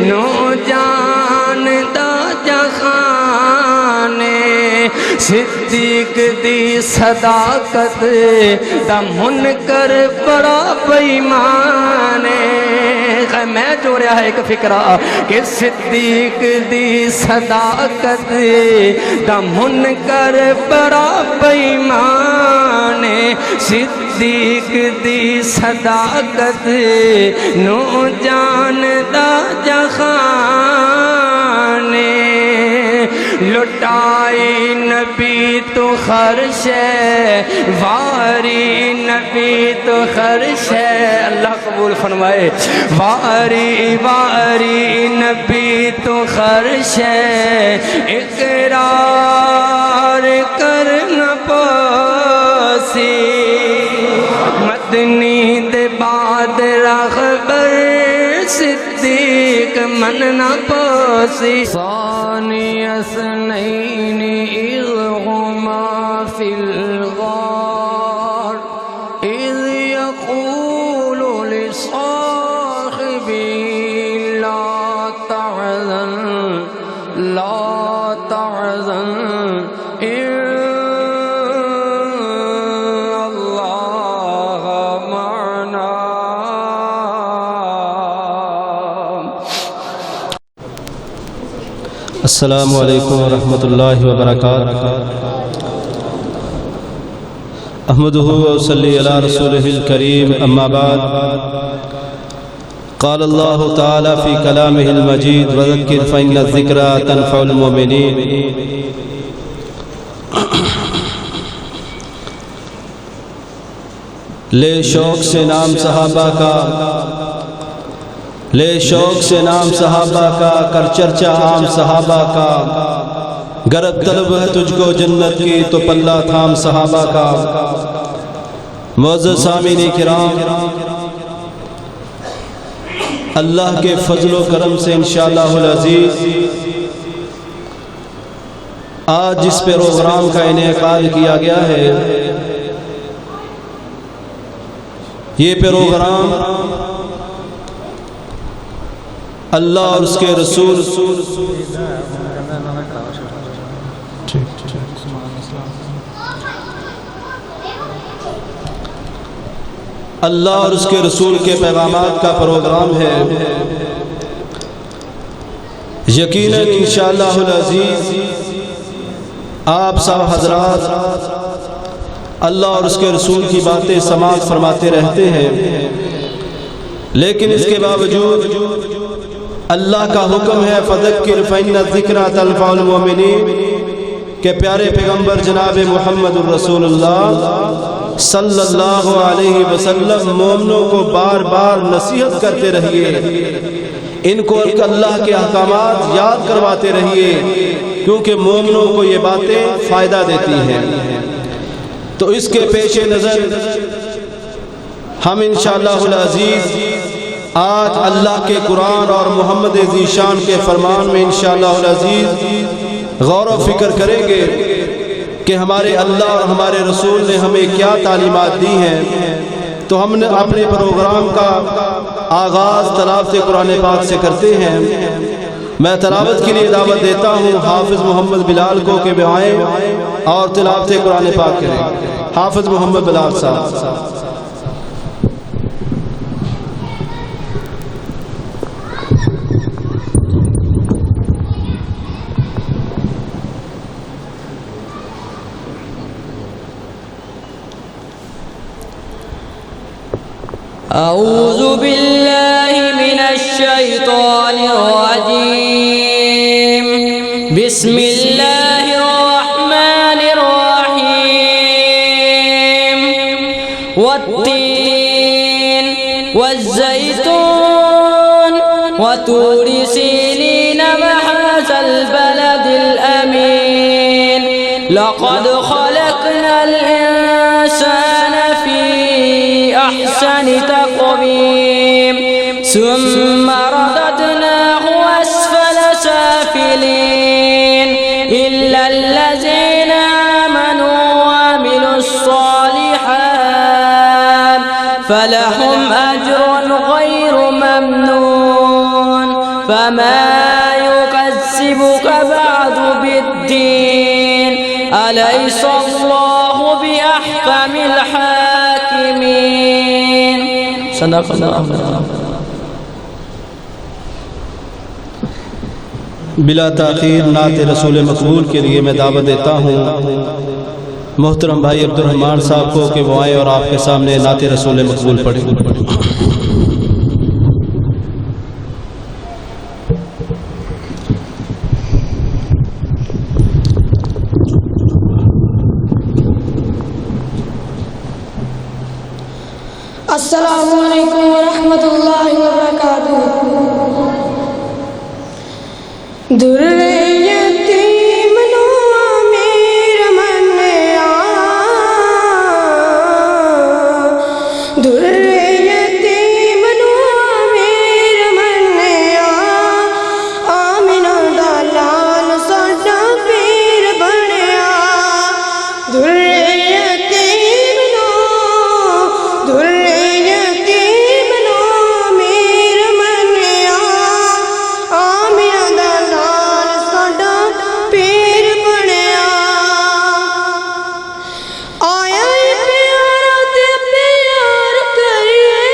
نو جان دا جہانے صدیق دی صداقت دا منکر بڑا بےمان میں جو رہا ہے ایک فکرہ کہ صدیق دی صداقت دا منکر بڑا بےمان صدیق دی صداقت نو جان دا جہان لٹائی نبی تو خرش ہے واری نبی تو خرش ہے اللہ قبول فرمائے واری واری نبی تو خرش ہے اقرار کرنا پاسی مدنی دے بعد رغبر صدیق مننا پاسی ثانی اثنین اذ ہما فی الغار اذ یقول لصاحبی لا تحزن لا تحزن السلام علیکم ورحمۃ اللہ وبرکاتہ احمدہ وصلی علی رسولہ الکریم اما بعد قال اللہ تعالی فی کلامہ المجید وذکر فإن الذکرى تنفع المؤمنین لے شوق سے نام صحابہ کا لے شوق سے نام صحابہ کا کر چرچا عام صحابہ کا گرب طلب ہے تجھ کو جنت کی تو پلہ تھام صحابہ کا معزز سامعین کرام اللہ کے فضل و کرم سے انشاءاللہ العزیز آج جس پروگرام کا انعقاد کیا گیا ہے یہ پروگرام اللہ اور اس کے رسول اللہ اور اس کے رسول کے پیغامات کا پروگرام ہے یقیناً انشاءاللہ العزیز آپ سب حضرات اللہ اور اس کے رسول کی باتیں سماعت فرماتے رہتے ہیں، لیکن اس کے باوجود اللہ کا حکم ہے فذکر فإن الذکریٰ تنفع المؤمنین کہ پیارے پیغمبر جناب محمد الرسول اللہ صلی اللہ علیہ وسلم مومنوں کو بار بار نصیحت کرتے رہیے، ان کو اللہ کے احکامات یاد کرواتے رہیے، کیونکہ مومنوں کو یہ باتیں فائدہ دیتی ہیں۔ تو اس کے پیش نظر ہم انشاءاللہ العزیز آج اللہ کے قرآن اور محمد ذیشان کے فرمان میں انشاءاللہ العزیز غور و فکر کریں گے کہ ہمارے اللہ اور ہمارے رسول نے ہمیں کیا تعلیمات دی ہیں۔ تو ہم نے اپنے پروگرام کا آغاز تلاوت قرآن پاک سے کرتے ہیں۔ میں تلاوت کے لیے دعوت دیتا ہوں حافظ محمد بلال کو کہ وہ آئیں اور تلاوت قرآن پاک کریں۔ حافظ محمد بلال صاحب۔ أعوذ بالله من الشيطان الرجيم بسم الله الرحمن الرحيم والتين والزيتون وطور سينين وهذا البلد الأمين لقد خلقنا الإنسان في أحسن تقويم ثم رددناه أسفل سافلين إلا الذين آمنوا وعملوا الصالحات فلهم أجر غير ممنون فما يكذبك بعد بالدين أليس الله بأحكم الحاكمين صدق الله العظيم. بلا تاخیر نعت رسول مقبول کے لیے میں دعوت دیتا ہوں محترم بھائی عبد الرحمان صاحب کو کہ وہ آئیں اور آپ کے سامنے نعت رسول مقبول پڑھیں. السلام علیکم ورحمۃ اللہ وبرکاتہ. در یتیم نو امیر منیا در یتیم نو امیر منیا آمینہ دا لال ساڈا پیر بنیا. در یتیم نو در یتیم نو امیر منیا آمینہ دا لال ساڈا پیر بنیا. آیا پیارا تے پیار کریے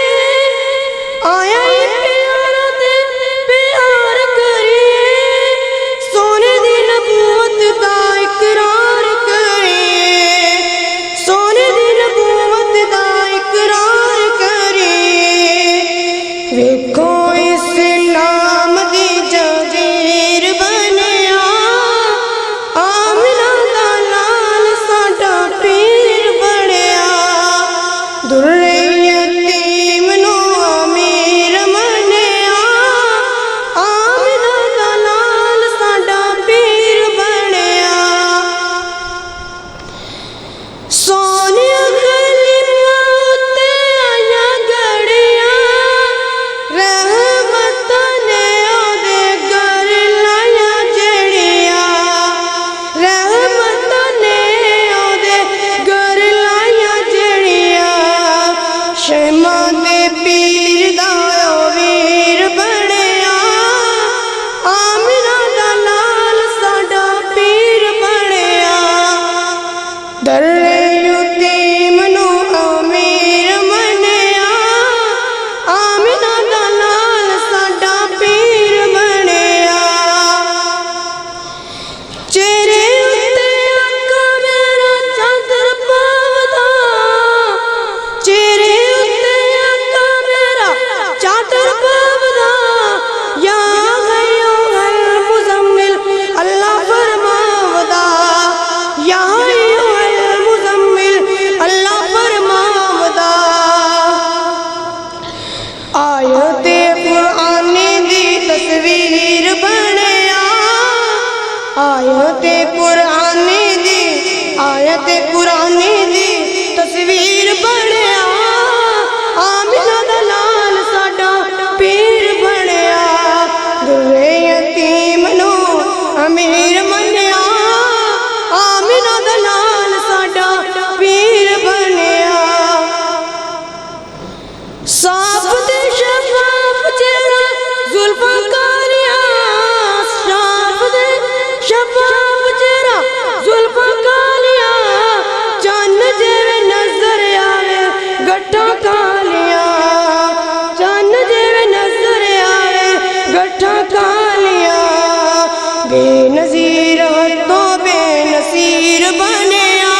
آیا پیارا تے پیار کریے سونے دی نبوت دا اقرار کریے سونے دی نبوت دا اقرار کریے. ویکھو اسلام دی جاگیر بنیا آمنہ دا لال ساڈا پیر بنیا. در یتیم نو امیر منیا آمنہ دا لال ساڈا پیر بنیا. سونیا خلیفہ تے آیا گڑیا رحمت نے اودے گھر لایا جڑیا رحمت نے اودے گھر لایا جڑیا. شیما دے پیر دا ویر بنیا آمنہ دا لال ساڈا پیر بنیا. در یتیم نو امیر منیا آمنہ دا لال ساڈا پیر بنیا. چہرے اُتے آقا میرا چادر پاودا چہرے اُتے آقا میرا چادر پاودا. یا ایھا المزمل اللہ فرماودا یا ایھا المزمل اللہ فرماودا. آیت قرآن دی تصویر بنیا آیت قرآن دی تصویر بنیا آمنہ دا لال ساڈا پیر بنیا. در یتیم نو امیر منیا آمنہ دا لال ساڈا پیر بنیا. صاف تے شفاف چہرہ زلفاں کالیاں صاف تے شفاف چہرہ زلفاں کالیاں چن جیویں نظر آوے گٹھاں کالیاں چن جیویں نظر آوے گٹھاں کالیاں. بے نظیر ہتھوں بے نصیر بنیا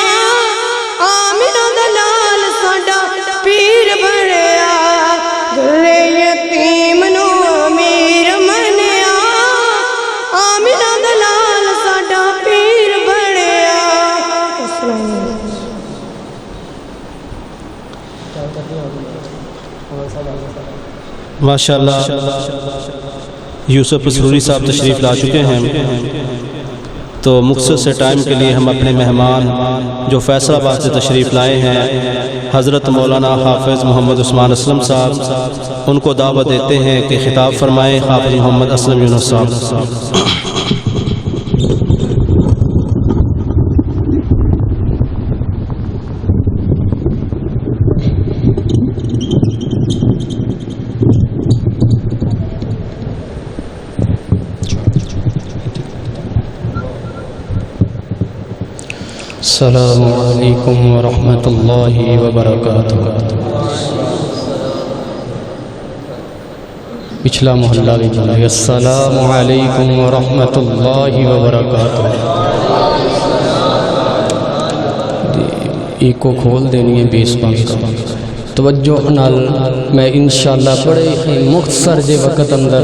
آمنہ دا لال ساڈا پیر بنیا. در یتیم نو امیر منیا آمنہ دا لال ساڈا پیر بنیا. ماشاءاللہ یوسف سروری صاحب تشریف لا چکے ہیں. تو مختصر سے ٹائم کے لیے ہم اپنے مہمان جو فیصل آباد سے تشریف لائے ہیں حضرت مولانا حافظ محمد عثمان اسلم صاحب ان کو دعوت دیتے ہیں کہ خطاب فرمائیں. حافظ محمد اسلم یونس صاحب. السلام علیکم ورحمۃ اللہ وبرکاتہ۔ پچھلا محلہ بھی بولے السلام علیکم ورحمۃ اللہ وبرکاتہ۔ ایک کو کھول دینی ہے 20 کا توجہ نال میں انشاءاللہ بڑے ہی مختصر جے وقت اندر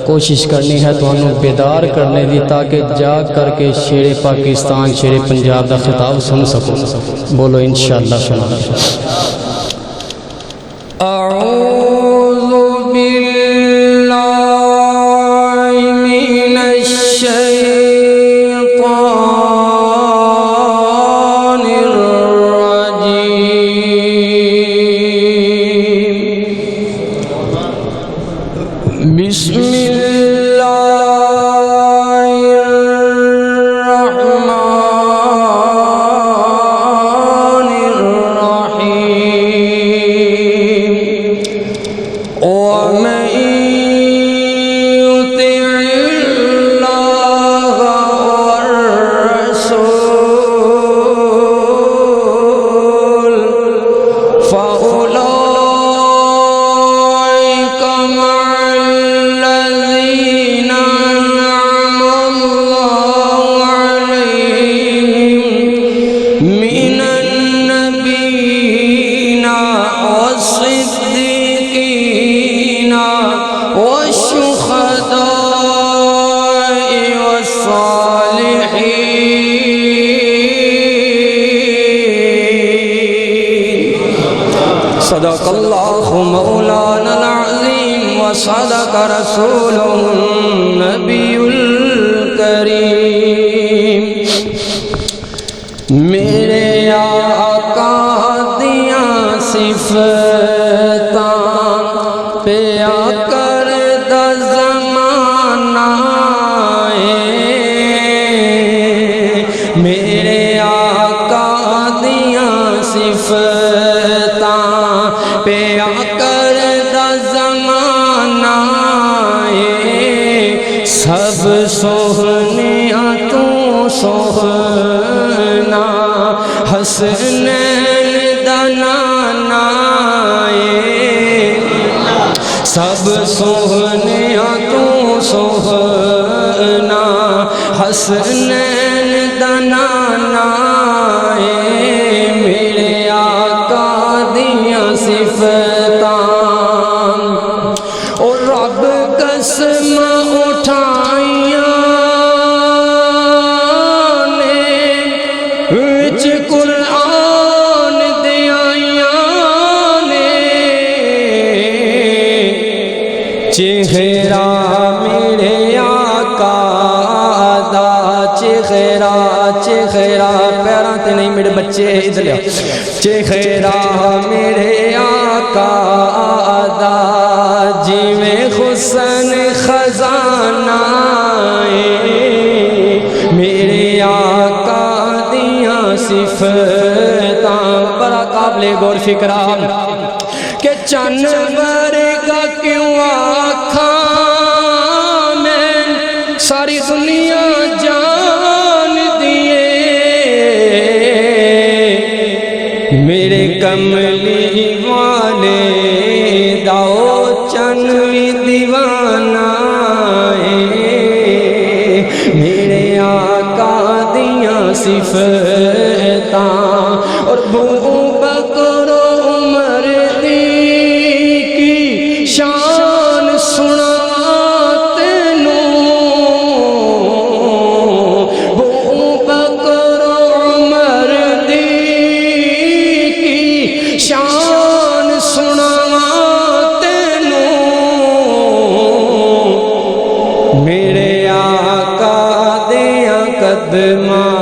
کوشش کرنی ہے تو انہوں بیدار کرنے دی تاکہ جاگ کر کے شیر پاکستان شیر پنجاب دا خطاب سن سکو۔ بولو انشاءاللہ سنا۔ اعوذ باللہ من الشیطان بسم اللہ الرحمن الرحیم ومن يطع اللہ والرسول فأولئک صدق اللہ مولانا العظیم وصدق رسولہ النبی الکریم۔ میرے آقا دیاں صفتاں پہ کر دا زمانہ میرے آقا دیاں صفتاں پہ کر دا زمانہ سب سوہنیاں تو سوہنا حسنین دا نانا سب سوہنیاں تو سوہنا حسنین دا نانا میرے آقا دیاں صفتاں اور رب قسم اٹھائیاں نے وچ قرآن دیائیاں نے چہرہ میرے آقا دا چہرہ پیران تے نہیں میرے بچے ادھر لیا چہرہ میرے آقا دا جی میں حسن خزانہ میرے آقا دیاں صفتاں بڑا قابل غور فکرہ کہ چن ورگا کیوں آکھاں میں ساری دنیا جان دیے میرے کملی والے داؤ چنوی دیوانہ میرے آقا دیاں صفتاں اور بو بکر عمر دی کی شان سنا تینوں بو بکر عمر دی کی شان سنا تینوں میرے آقا دیاں قدماں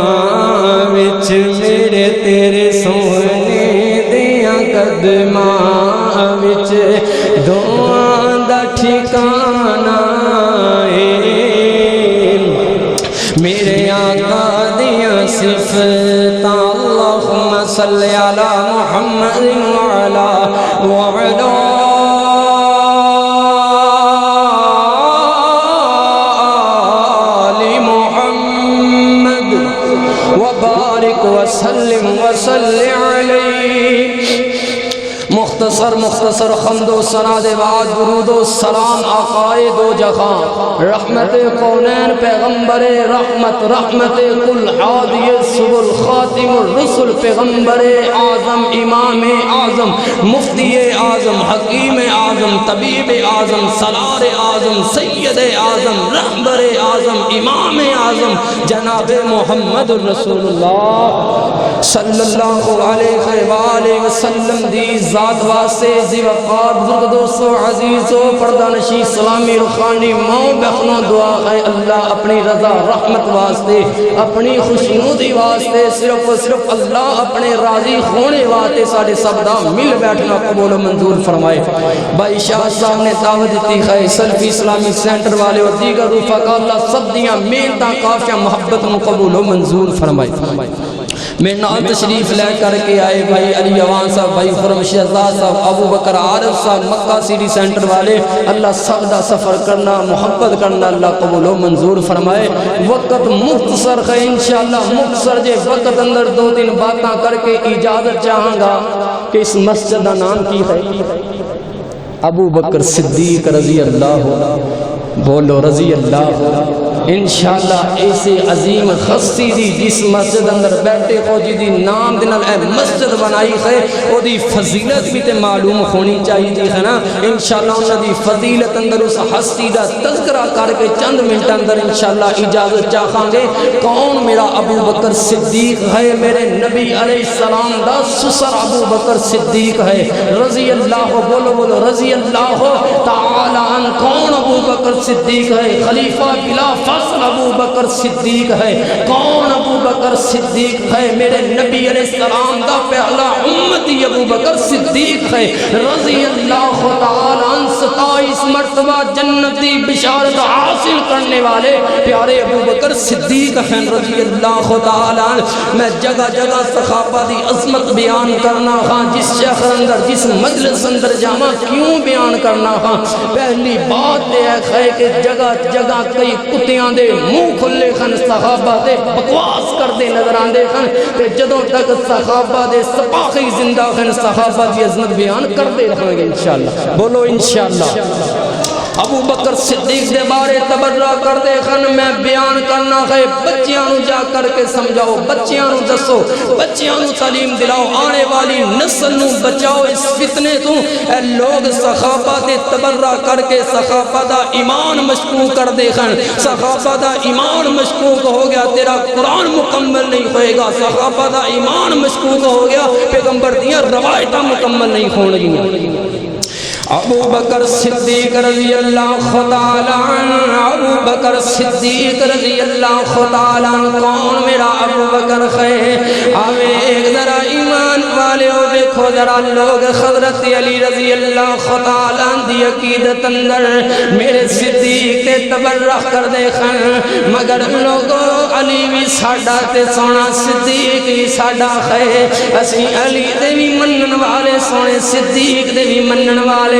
وچ میرے تیرے سونے دیاں قدماں وچ دعاں دا ٹھکانہ میرے آقا دیاں صفتاں اللہم صلی علی محمد وعلا آل محمد وبارک وسلم مختصر حمد و ثنا دے بعد درود و سلام آقائے دو جہاں رحمت کونین پیغمبر رحمت رحمت کل عادی سبل خاتم الرسل پیغمبر اعظم امام اعظم مفتی اعظم حکیم اعظم طبیب اعظم سالار اعظم سید اعظم رہبر اعظم امام اعظم جناب محمد رسول اللہ صلی اللہ علیہ وآلہ وسلم دی ذات واسطے زی وقار بزرگ دوستو عزیزو پردہ نشی سلامی رخانی ماں بہنوں دعا ہے اللہ اپنی رضا رحمت واسطے اپنی خوشیوں دی واسطے صرف و صرف اللہ اپنے راضی ہونے واسطے ساڑھے سب دا مل بیٹھنا قبول و منظور فرمائے. بھائی شاہ صاحب نے دعوت دیتی ہے سلفی اسلامی سینٹر والے اور دیگر رفقا اللہ سب دیاں محنتاں کافیاں محبت میں قبول و منظور فرمائے. میں نام تشریف لے کر کے آئے بھائی علی عوان صاحب بھائی خرم شہزاد صاحب ابو بکر عارف صاحب مکہ سیٹی سینٹر والے اللہ سب دا سفر کرنا محبت کرنا اللہ قبول و منظور فرمائے. وقت مختصر ہے انشاءاللہ مختصر جے وقت اندر دو تین باتاں کر کے اجازت چاہاں گا کہ اس مسجد دا نام کی ہے ابو بکر صدیق رضی اللہ بولو رضی اللہ. انشاءاللہ ایسے عظیم خستی دی جس مسجد اندر بیٹھے ہو جی دی نام دنال اے مسجد بنائی ہے او دی فضیلت بھی تے معلوم ہونی چاہیے ہے نا. انشاءاللہ انہوں دی فضیلت اندر اس ہستی دا تذکرہ کر کے چند منٹ اندر انشاءاللہ اجازت چاہاں گے. کون میرا ابو بکر صدیق ہے؟ میرے نبی علیہ السلام دا سسر ابو بکر صدیق ہے رضی اللہ. بولو بولو رضی اللہ تعالی عنہ. کون ابو بکر صدیق ہے؟ خلیفہ بلا فصل ابو بکر صدیق ہے. کون ابو بکر صدیق ہے؟ میرے نبی علیہ السلام دا پہلا امتی ابو بکر صدیق ہے رضی اللہ تعالی عنہ. 27 مرتبہ جنت دی بشارت حاصل کرنے والے پیارے ابو بکر صدیق ہیں رضی اللہ تعالی عنہ. میں جگہ جگہ صحابہ دی عظمت بیان کرنا ہاں جس شہر اندر جس مجلس اندر جاما کیوں بیان کرنا ہاں. پہلی بات یہ ہے کہ جگہ جگہ کئی کتیاں دے منہ کھلے خن صحابہ دے بکواس کر دے نظر آن دے خن تے جدوں تک صحابہ دے سپاہی زندہ خن صحابہ دی عظمت بیان کر دے رہے گے انشاءاللہ. بولو انشاءاللہ. ابو بکر صدیق دے بارے تبرہ کر دے خن میں بیان کرنا ہے. بچیاں نو جا کر کے سمجھاؤ بچیاں نو دسو بچیاں نو تعلیم دلاؤ آنے والی نسل نو بچاؤ اس فتنے تو. اے لوگ صحابہ دے تبرہ کر کے صحابہ دا ایمان مشکوک کر دے خن. صحابہ دا ایمان مشکوک ہو گیا تیرا قرآن مکمل نہیں ہوئے گا. صحابہ دا ایمان مشکوک ہو گیا پیغمبر دیاں روایتاں مکمل نہیں ہون گی. ابو بکر صدیق رضی اللہ تعالی عنہ. ابو بکر صدیق رضی اللہ تعالی عنہ. کون میرا ابو بکر ہے؟ آوے ایک ذرا ایمان والے ہو دیکھو ذرا لوگ حضرت علی رضی اللہ تعالی عنہ دی عقیدت اندر میرے صدیق تے تبرہ کر دے خن مگر لوگو علی بھی ساڑا تے سونا صدیق بھی ساڑا ہے. اسی علی دے بھی منن والے سونے صدیق دے بھی منن والے.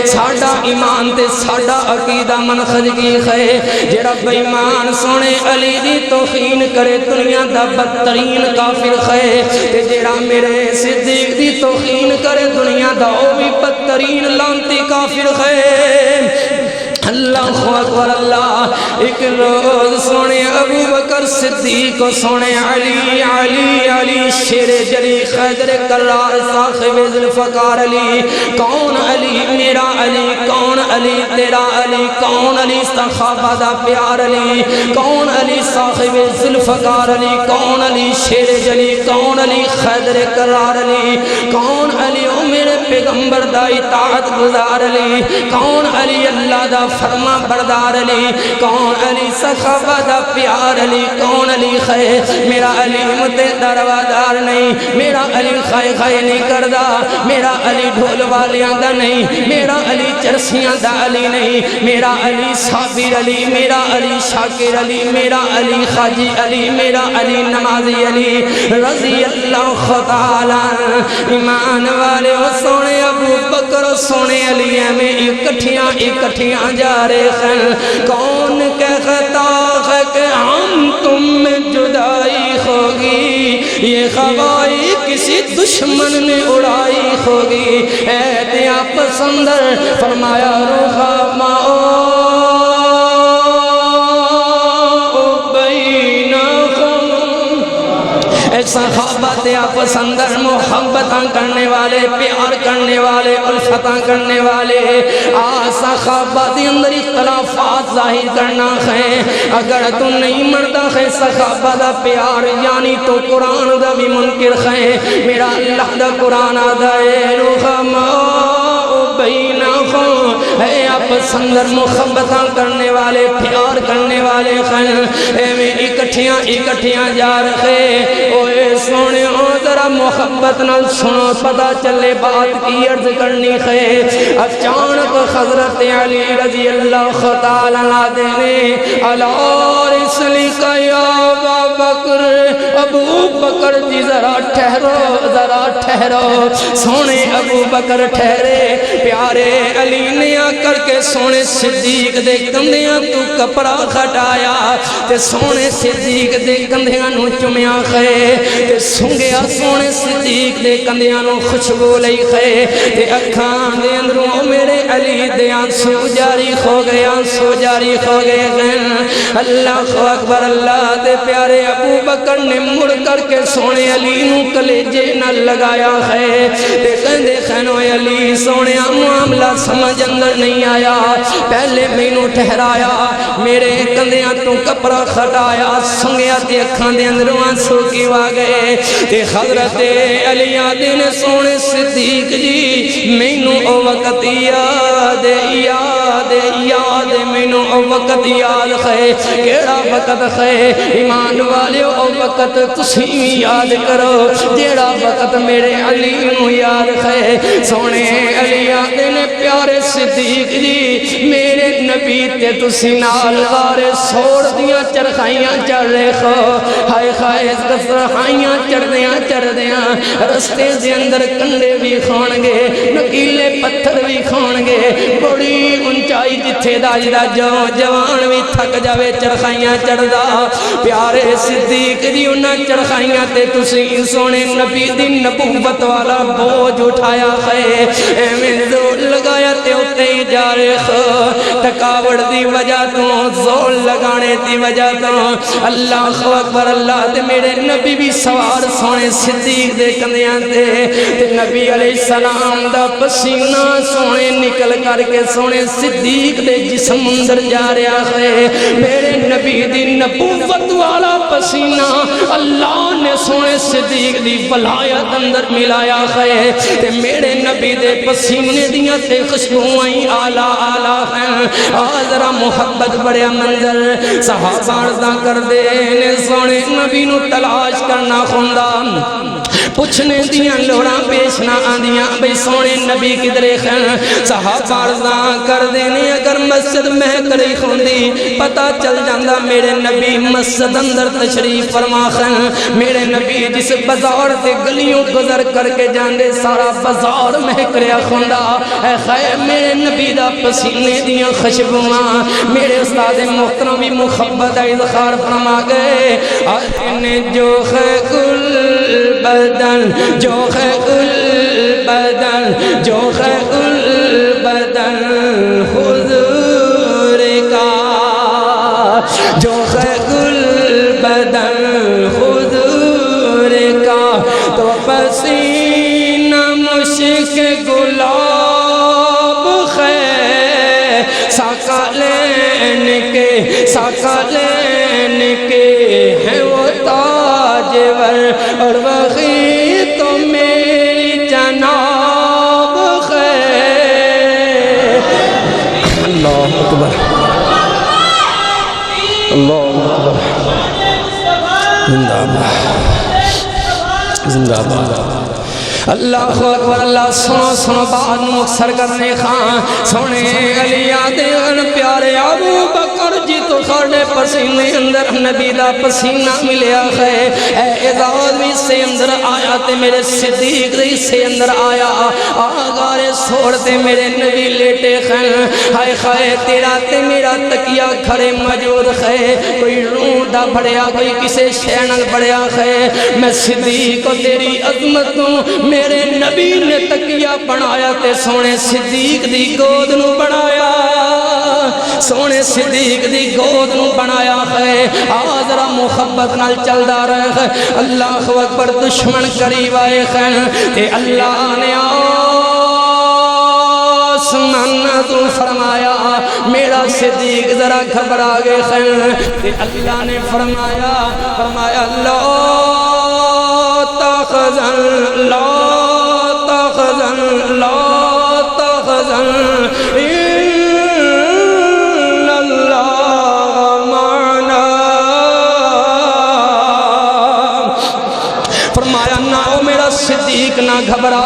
ساڑا ایمان تے ساڑا عقیدہ منخج کی ہے. جڑا بیمان سونے علی دی توہین کرے دنیا دا بدترین کافر ہے. تے جڑا میرے صدیق دی توہین کرے دنیا دا او بھی بدترین لانتی کافر ہے. اللہ اکبر اللہ. ایک روز سونے ابو بکر صدیق کو سونے علی علی علی شیر جلی خیدر کرار صاحب ذوالفقار علی. کون علی؟ میرا علی. کون علی؟ تیرا علی. کون علی؟ صحابہ دا پیار علی. کون علی؟ صاحب ذوالفقار علی. کون علی؟ شیر جلی. کون علی؟ خیدر کرار علی. کون علی؟ او میرے پیغمبر دا اطاعت گزار علی. کون علی؟ اللہ دا فرما بردار علی. کون علی؟ صحابہ دا پیار علی. کون علی خے؟ میرا علی مت دروادار نہیں. میرا علی خائے خائے نہیں کردا. میرا علی ڈھول والیاں دا نہیں. میرا علی چرسیاں دا علی نہیں. میرا علی صابر علی. میرا علی شاکر علی. میرا علی خاجی علی. میرا علی نمازی علی رضی اللہ تعالی. ایمان والے سونے ابو بکر سونے علی میں اکٹھیاں جا رہے ہیں. کون کہتا ہے کہ ہم تم میں جدائی ہوگی؟ یہ خواہی کسی کسی دشمن نے اڑائی ہوگی، اے دیا پسندر فرمایا رحماؤ صحابہ دیا پسندر محبتاں کرنے والے، پیار کرنے والے، الفتاں کرنے والے، صحابہ دی اندر اختلافات ظاہر کرنا ہے۔ اگر تو نہیں مردہ ہے صحابہ دا پیار یعنی تو قرآن دا بھی منکر ہے۔ میرا اللہ دا قرآن آدھائے رحماؤ بینہم، اے آپ پسندر محبتاں کرنے والے، پیار کرنے والے ہیں، اے میں اکٹھیاں جا رہے، اوے سونے ذرا محبت نہ سنو، پتہ چلے بات کی عرض کرنی ہے۔ اچانک حضرت علی رضی اللہ تعالیٰ عنہ نے الا رسلک یا ابا بکر، ابو بکر جی ذرا ٹھہرو، سونے ابو بکر ٹھہرے۔ پیارے علی نے آ کر کے سونے صدیق دے کندھیاں تو کپڑا ہٹایا تے سونے صدیق دے کندھیاں نو چومیا ہے تے سنگیا سونے صدیق دے کندھیاں نو خوشبو لئی ہے تے اکھاں دے اندروں میرے علی دے آنسو جاری ہو گئے اللہ اکبر۔ اللہ دے پیارے ابو بکر نے مڑ کر کے سونے علی نو کلیجے نہ لگایا ہے تے کہندے خینو علی سونے معاملہ سمجھ اندر نہیں آیا، پہلے مینوں ٹھہرایا، میرے کندھیاں تو کپڑا ہٹایا، سنگیا تے اکھاں دے اندروں آنسو کیوں آ گئے تے حضرت علی آدھے نے سونے صدیق جی مینوں او وقت یاد مینوں او وقت یاد ہے، کیڑا وقت ہے ایمان والے، او وقت تسی یاد کرو جیڑا وقت میرے علی نو یاد ہے۔ سونے علی آدھے نے پیارے صدیق جی میرے نبی تے تسی نال وارے سوڑ دیاں چرخائیاں چڑھ رہے ہو، ہائے خائے چرخائیاں چڑھ دیاں رستے دے اندر کنڈے بھی کھون گے، نکیلے پتھر بھی کھون گے، بڑی انچائی جتھے دا جوان بھی تھک جاوے چرخائیاں چڑھ دا۔ پیارے صدیق جی انہاں چرخائیاں تے تسی سونے نبی دی نبوت والا بوجھ اٹھایا ہے، ایویں زور لگایا تے اتے ہی جا رہے ہو، تھکاوٹ دی وجہ تو، زور لگانے دی وجہ تو، اللہ اکبر۔ اللہ تے میرے نبی بھی سوار سونے صدیق دے کندھیاں تے نبی علیہ السلام دا پسینہ سونے نکل کر کے سونے صدیق دے جسم اندر جا رہا ہے، میرے نبی دی نبوت والا پسینہ اللہ نے سونے صدیق دی ولایت اندر ملایا ہے تے میرے نبی دے پسینے دیاں تے خوشبوئیں آلہ ہیں۔ ذرا محبت بڑے منظر صحابہ عرضاں کر دے نے سونے نبی نو تلاش کرنا خوندا، پوچھنے دیاں لوڑاں پیش نہ آندیاں بھئی سونے نبی کدرے ہیں۔ صحابہ عرضاں کر دینے اگر مسجد مہک رہی ہوندی پتہ چل جاندہ میرے نبی مسجد اندر تشریف فرما ہیں، میرے نبی جس بازار تے گلیوں گزر کر کے جاندے سارا بازار مہک رہا ہوندہ، اے خیر میرے نبی دا پسینے دیاں خوشبواں میرے استاد محترم بھی محبت اظہار فرما گئے۔ آنے جو ہے کل بدن، جو ہے کل بدن، جو ہے کل بدن حضور کا، جو ہے کل بدن حضور کا، تو پسینہ مشک گلاب ہے، ساکالین کے ہیں وہ تاجور، اور وہی تو میری جناب ہے۔ اللہ اکبر، اللہ اکبر، زندہ باد، زندہ باد، اللہ اکبر۔ اللہ سنو بعد مختصر کرنے خان سونے علی آدھے ان پیارے ابو بکر جی تو ساڑے پسینے اندر نبی دا پسینہ ملیا ہے اے اعزاز بھی سے اندر آیا تے میرے صدیق دی سے اندر آیا آگارے سوڑتے میرے نبی لیٹے خین ہائے خائے تیرا تے میرا تکیہ کھڑے موجود ہے کوئی روح دا بڑھیا کوئی کسے شینل بڑھیا ہے میں صدیق کو تیری عظمتوں میرے نبی نے تکیہ بنایا تے سونے صدیق دی گود نو بنایا سونے صدیق دی گود نو بنایا ہے آذرا محبت نال چلدا رہے ہے اللہ اکبر دشمن قریب آئے ہیں تے اللہ نے آسمان تو فرمایا میرا صدیق ذرا گھبرا گئے ہیں تے اللہ نے فرمایا لا تخزن لا تخزن لا تخزن ان اللہ معنا فرمایا نہ میرا صدیق نہ گھبرا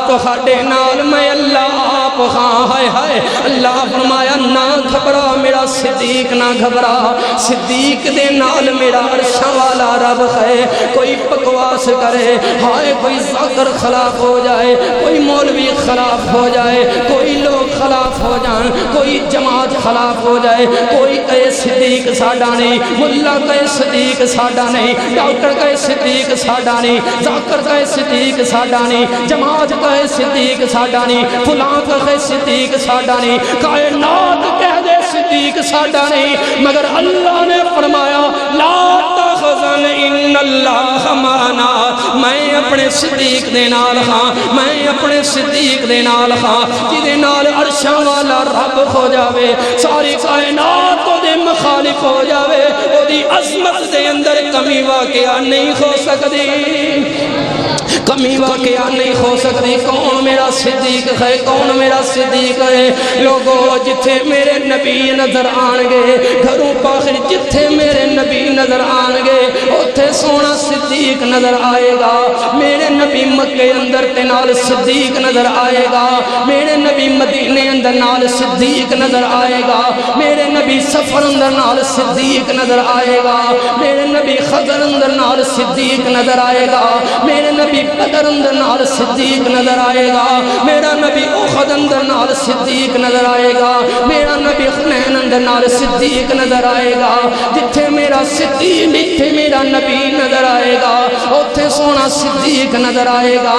تو ہاڈے نال میں اللہ آپ ہاں ہائے ہائے اللہ فرمایا نہ گھبرا میرا صدیق نہ گھبرا صدیق دے نال میرا عرشاں والا رب ہے کوئی بکواس کرے ہائے کوئی ذکر خلاف ہو جائے کوئی مولوی خلاف ہو جائے کوئی لوگ خلاف ہو جائیں کوئی جماعت خلاف ہو جائے کوئی کہے صدیق ساڈا نہیں ملا کہے صدیق ساڈا نہیں ڈاکٹر کہے صدیق ساڈا نہیں ذکر کہے صدیق ساڈا نہیں جماعت کہے صدیق ساڈا نہیں فلاں کہے صدیق ساڈا نہیں کائنات کہہ دے صدیق ساڈا نہیں مگر اللہ نے فرمایا لا تخزن ان اللہ معنا میں اپنے صدیق دے نال ہاں میں اپنے صدیق دے نال ہاں جدے نال عرشاں والا رب ہو جاوے ساری کائنات کو دے مخالف ہو جاوے او دی عظمت دے اندر کمی واقعہ نہیں ہو سکتی کمی واقعہ نہیں ہو سکتی کون میرا صدیق ہے کون میرا صدیق ہے لوگو جتھے میرے نبی نظر آنگے گھروں پاخر جتھے میرے نبی نظر آنگے اتھے سونا صدیق نظر آئے گا میرے نبی مکہ اندر تے نال صدیق نظر آئے گا میرے نبی مدینے اندر نال صدیق نظر آئے گا میرے نبی سفر اندر نال صدیق نظر آئے گا میرے نبی خضر اندر نال صدیق نظر آئے گا میرے نبی بدر اندر نال صدیق نظر آئے گا میرا نبی احد اندر نال صدیق نظر آئے گا میرا نبی حنین اندر نال صدیق نظر آئے گا جتھے میرا صدیق جتھے میرا نبی نظر آئے گا اتھے سونا صدیق نظر آئے گا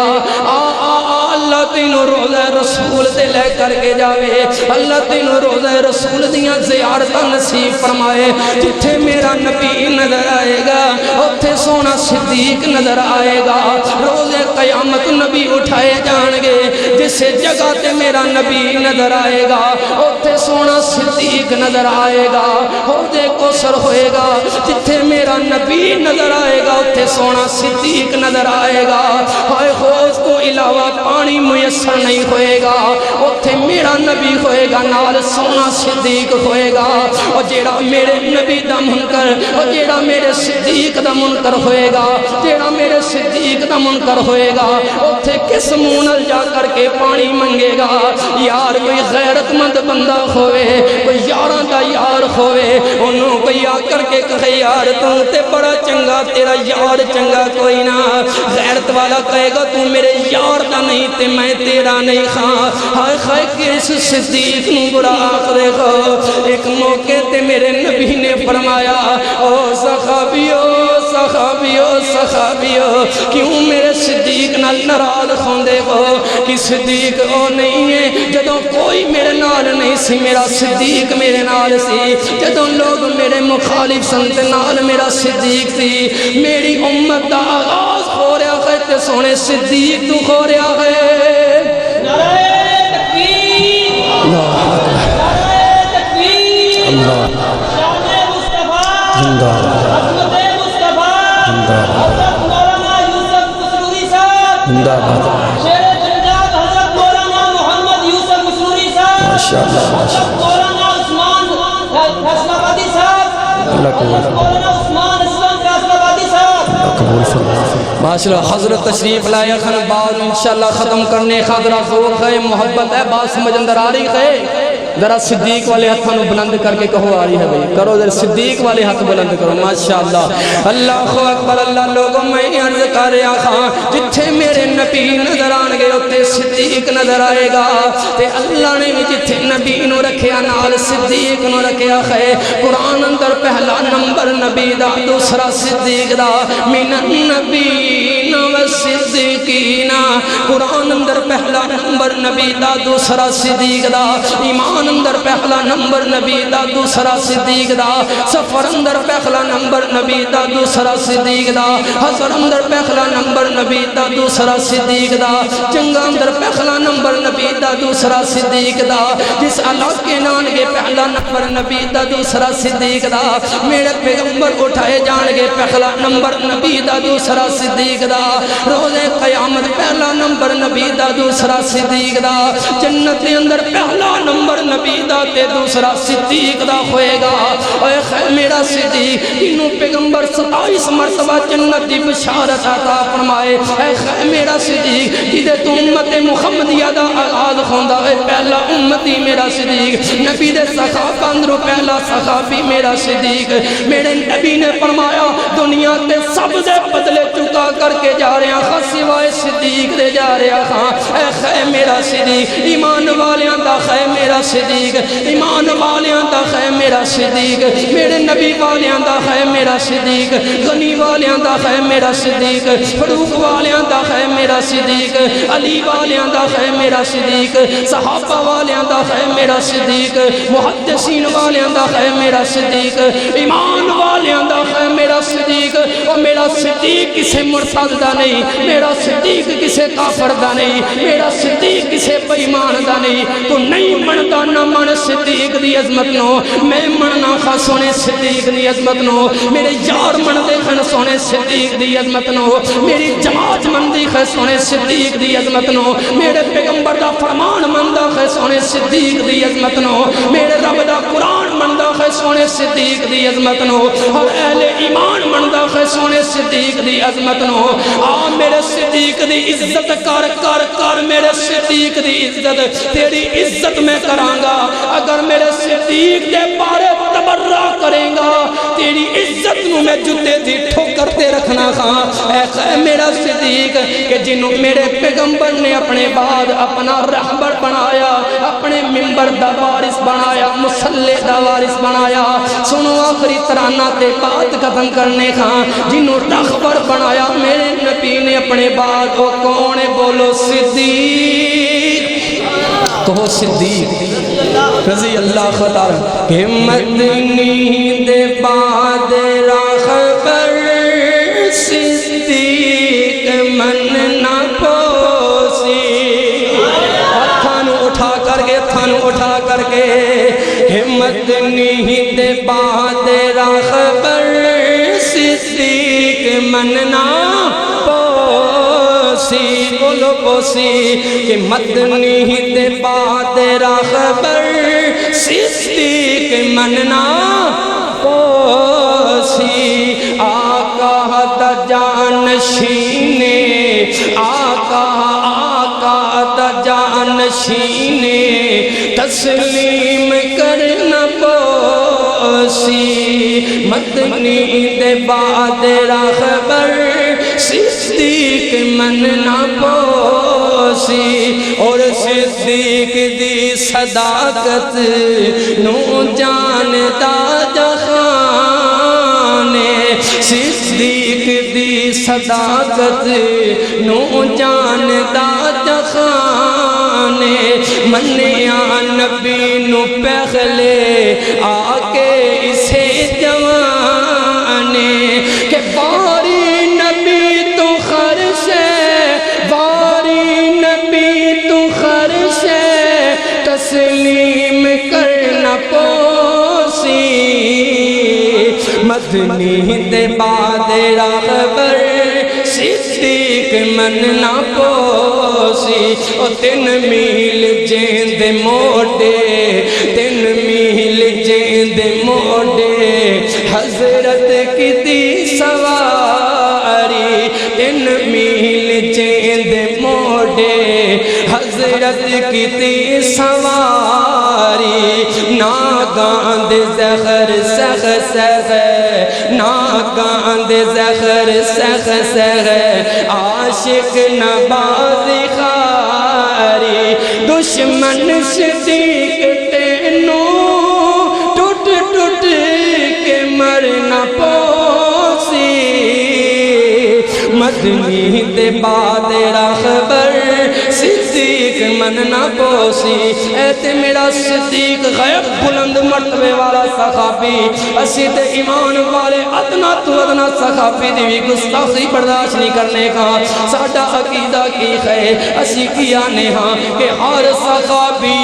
اللہ تینوں روزہ رسول تے لے کر کے جاوے اللہ تینوں روزہ رسول دیاں زیارتاں نصیب فرمائے جتھے میرا نبی نظر آئے گا اتھے سونا صدیق نظر آئے گا روزے قیامت نبی اٹھائے جان گے جس جگہ تے میرا نبی نظر آئے گا اتھے سونا صدیق نظر آئے گا حوضے کوثر ہوئے گا جتھے میرا نبی نظر آئے گا اتھے سونا صدیق نظر آئے گا ہائے حوض کو علاوہ پانی میسر نہیں ہوئے گا اتھے میرا نبی ہوئے گا نال سونا صدیق ہوئے گا اور جیڑا میرے نبی دا منکر اور جیڑا میرے صدیق دا منکر ہوئے گا جیڑا میرے صدیق دا منکر ہوئے گا اتھے کس مونل جا کر کے پانی منگے گا یار کوئی غیرت مند بندہ ہوئے کوئی یاران دا یار ہوئے انہوں کوئی آ کر کے کہے یار تم تے بڑا چنگا تیرا یار چنگا کوئی نہ غیرت والا کہے گا تو میرے یار دا نہیں تے میں تیرا نہیں خواہ ہائے خائے کس صدیق نو برا آخرے گا ایک موقع تے میرے نبی نے فرمایا او صحابیو صحابیو صحابیو کیوں میرے صدیق نال ناراض ہوندے ہو کہ صدیق او نہیں ہے جدوں کوئی میرے نال نہیں سی میرا صدیق میرے نال سی جدوں لوگ میرے مخالف سنت نال میرا صدیق سی میری امت دا آغاز ہو رہا ہے تے سونے صدیق تو ہو رہا ہے نعرہ تکبیر نعرہ تکبیر شان مصطفیٰ عظمت مصطفیٰ حضرت مولانا یوسف مسروری صاحب شیر جنجاب حضرت مولانا محمد یوسف مسروری صاحب حضرت مولانا عثمان فیصل آبادی صاحب حضرت مولانا عثمان اسلام فیصل آبادی صاحب ماشاءاللہ حضرت تشریف لائے خان بعد انشاءاللہ ختم کرنے خاطرہ ذوق ہے محبت ہے بات سمجھ اندر آ رہی ہے ذرا صدیق والے ہاتھوں بلند کر کے کہو آ رہی ہے بھائی کرو ذرا صدیق والے ہاتھ بلند کرو ماشاءاللہ اللہ اکبر اللہ لوگوں میں عرض کر رہا ہاں جتھے میرے نبی نظر آن گے اتنے صدیق نظر آئے گا تے اللہ نے بھی جتھے نبی نو رکھیا نال صدیق نو رکھیا ہے قرآن اندر پہلا نمبر نبی دا دوسرا صدیق دا من النبیین والصدیقین قرآن اندر پہلا نمبر نبی دا دوسرا صدیق دا ایمان اندر پہلا نمبر نبی دا دوسرا صدیق دا سفر اندر پہلا نمبر نبی دا دوسرا صدیق دا حضر اندر پہلا نمبر نبی دا دوسرا صدیق دا جنگا اندر پہلا نمبر نبی دا دوسرا صدیق دا جس علاقے نان گے پہلا نمبر نبی دا دوسرا صدیق دا میرے پیغمبر اٹھائے جان گے پہلا نمبر نبی دا دوسرا صدیق دا روز قیامت پہلا نمبر نبی دا دوسرا صدیق دا جنت اندر پہلا نمبر نبی دا تے دوسرا صدیق دا ہوئے گا اے خیر میرا صدیق انہوں پیغمبر 27 مرتبہ جنت دی بشارت عطا فرمائے اے خیر میرا صدیق جدے تو امت محمدیہ دا آغاز خوندہ ہے پہلا امتی میرا صدیق نبی دے صحابہ اندروں پہلا صحابی میرا صدیق میرے نبی نے فرمایا دنیا تے سب دے بدلے چکا کر کے جا رہے ہیں خاص سوائے صدیق دے جا رہے ہیں اے خیر میرا صدیق ایمان والیاں دا خیر میرا صدیق ایمان والیاں دا خیر میرا صدیق میرے نبی والیاں دا خیر میرا صدیق غنی والیاں دا خیر میرا صدیق فروق والیاں دا خیر میرا صدیق علی والیاں دا خیر میرا صدیق صحابہ والیاں دا خیر میرا صدیق محدثین والیاں دا خیر میرا صدیق ایمان والیاں دا خیر میرا صدیق اور میرا صدیق کسے مرتد دا نہیں میرا صدیق کسے کافر دا نہیں میرا صدیق کسے بےمان دا نہیں تو نہیں منتا نہ من صدیق دی عظمت نو میں مننا خا سونے صدیق دی عظمت نو میرے یار من دے خن سونے صدیق دی عظمت نو میری جماعت من دی خے سونے صدیق دی عظمت نو میرے پیغمبر دا فرمان من دا خے سونے صدیق دی عظمت نو میرے رب دا قرآن من دا خے سونے صدیق دی عظمت نو اور اہل ایمان من دا خے سونے صدیق دی عظمت نو آ میرے صدیق دی عزت کر کر کر میرے صدیق دی عزت تیری عزت میں کرانگا اگر میرے صدیق دے بارے تبرہ کریں گا تیری عزت نو میں جتے دی ٹھوکرتے رکھنا خواہ اے خیر میرا صدیق کہ جنہوں میرے پیغمبر نے اپنے بعد اپنا رہبر بنایا اپنے ممبر دا وارث بنایا مسلح دا وارث بنایا سنو آخری ترانہ تے بات ختم کرنے خواہ جنہوں رہبر بنایا میرے نبی نے اپنے بعد وہ کون بولو صدیق کہو صدیق رضی اللہ خطار کہ مدنی دے بعد راخبر صدیق من نہ پوسی تھانو اٹھا کر کے کہ مدنی دے بعد راخبر صدیق من نہ پوسی بولو پوسی کہ مدنی دے بعد راخبر صدیق مننا پوسی آقا دا جانشینے آقا دا جانشینے تسلیم کرنا پوسی مدنی دے بعد راخبر صدیق مننا پوسی اور صدیق دی صداقت نو جانتا جہانے صدیق دی صداقت نو جانتا جہانے منیا نبی نو پہلے آکے اسے جوانے کہ باری نبی تو خرش ہے باری نبی تو خرش ہے تسلیم کرنا پوسی مدنی دے بعد راخبر صدیق مننا پوسی او 3 میل جیندے موڑے 3 میل جیندے موڑے حضرت کی دی سواری 3 میل جیندے موڑے حضرت کی دی سواری خاری ناگاند زخر سخ سخ ناگاند زخر سخ سخ عاشق نباز خاری دشمن صدیق تینوں ٹوٹ ٹوٹ کے مرنا پوسی مدنی دے بعد راخبر صدیق من نہ پوسی اے تے میرا صدیق غیب بلند مرتبے والا صحابی اسی تے ایمان والے ادنا تو ادنا صحابی دی بھی گستاخی برداشت نہیں کرنے کا ساڈا عقیدہ کی ہے اسی کیا ہاں کہ ہر صحابی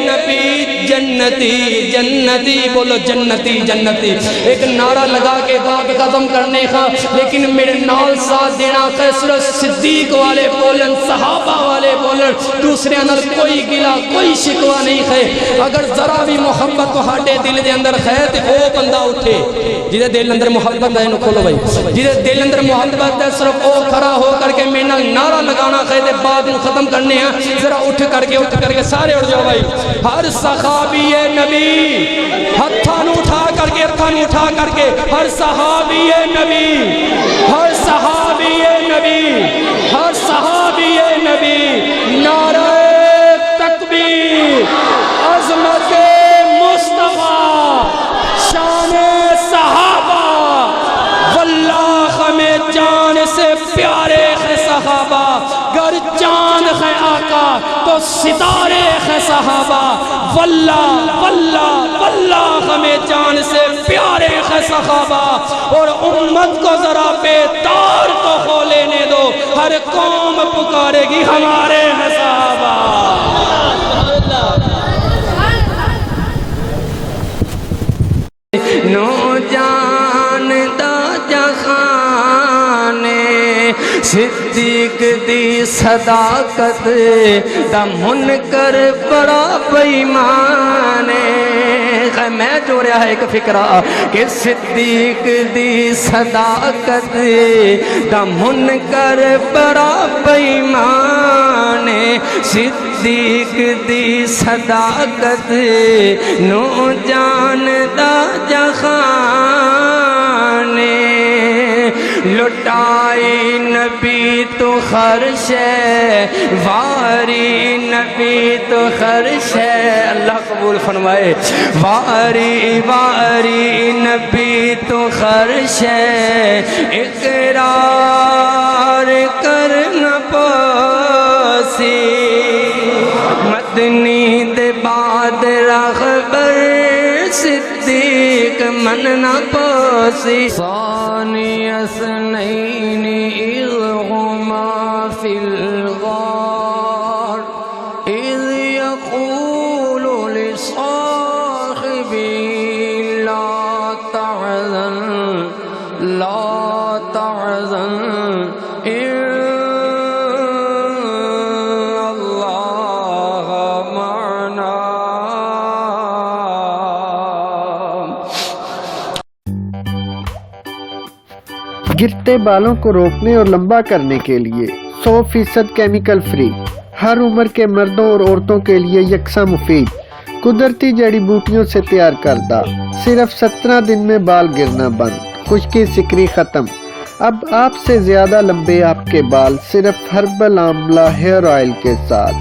نبی جنتی جنتی بولو جنتی جنتی ایک نعرہ لگا کے بات ختم کرنے کا لیکن میرے نال ساتھ دینا خیسر صدیق والے بولن صحابہ والے بولن دوسرے اندر کوئی گلا کوئی شکوہ نہیں ہے اگر ذرا بھی محبت تہاڈے دل دے اندر ہے تے او بندہ اٹھے جدے دل اندر محبت ہے انہوں کھولو بھائی جدے دل اندر محبت ہے صرف او کھڑا ہو کر کے میں نعرہ لگانا ہے تے بعد میں ختم کرنے ہیں ذرا اٹھ کر کے سارے اٹھ جاؤ بھائی ہر صحابی نبی ہتھانو اٹھا کر کے ہر صحابی نبی ہر صحابی نبی ہر صحابی نبی نعرہ تکبیر عظمت مصطفیٰ شان صحابہ واللہ ہمیں جان سے پیارے ہیں صحابہ گر چاند ہے آقا تو ستارے ہیں صحابہ واللہ واللہ واللہ ہمیں جان سے پیارے ہیں صحابہ اور امت کو ذرا بیدار تو ہو لینے دو ہر قوم پکارے گی ہمارے ہیں صحابہ نو جان دا جہانے صدیق دی صداقت دا منکر بڑا بیمانے میں جو رہا ہے ایک فکرہ کہ صدیق دی صداقت دا منکر بڑا بیمانے صدیق دی صداقت نو جان دا جہانے لٹائی نبی تو خرش ہے واری نبی تو خرش ہے اللہ قبول فرمائے واری واری نبی تو خرش ہے اقرار کرنا پاسی مدنی دے بعد رغبر صدیق من نہ پاسی ثانی اثنین اذ ہما فی الغار اذ یقول لصاحبی لا تحزن لا تحزن گرتے بالوں کو روکنے اور لمبا کرنے کے لیے 100% کیمیکل فری، ہر عمر کے مردوں اور عورتوں کے لیے یکساں مفید، قدرتی جڑی بوٹیوں سے تیار کردہ، صرف 17 دن میں بال گرنا بند، خشکی سکری ختم۔ اب آپ سے زیادہ لمبے آپ کے بال صرف ہربل آملہ ہیئر آئل کے ساتھ۔